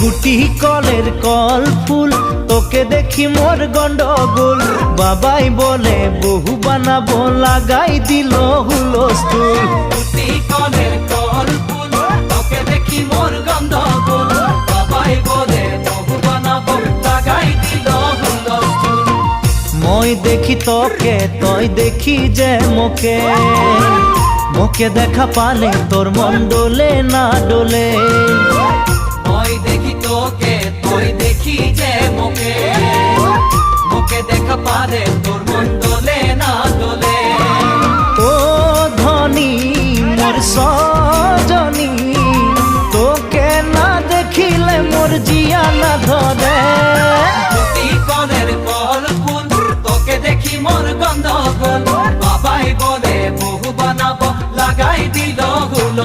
গুটি কলের কল ফুল তোকে দেখি মোর গন্ডগোল বাবাই বলে বহু বানাবো লাগাই দিল হুলস্থুল গুটি কলের কল ফুল তোকে দেখি মোর গন্ডগোল বাবাই বলে বহু বানাবো লাগাই দিল হুলস্থুল মই দেখি তোকে তই দেখি যে মোকে মোকে দেখা পালে তোর মন ডোলে না ডোলে মই দেখি তোকে তুই দেখি যে মোকে মোকে দেখা পারে তোর মন দোলে না দোলে ও ধনী মোর সজনী তোকে না দেখিলে মোর জিয়া না ধরে গুটি কলের কল ফুল তোকে দেখি মোর গন্ডগোল বাবাই বলে বহু বানাবো লাগাই দিল হুল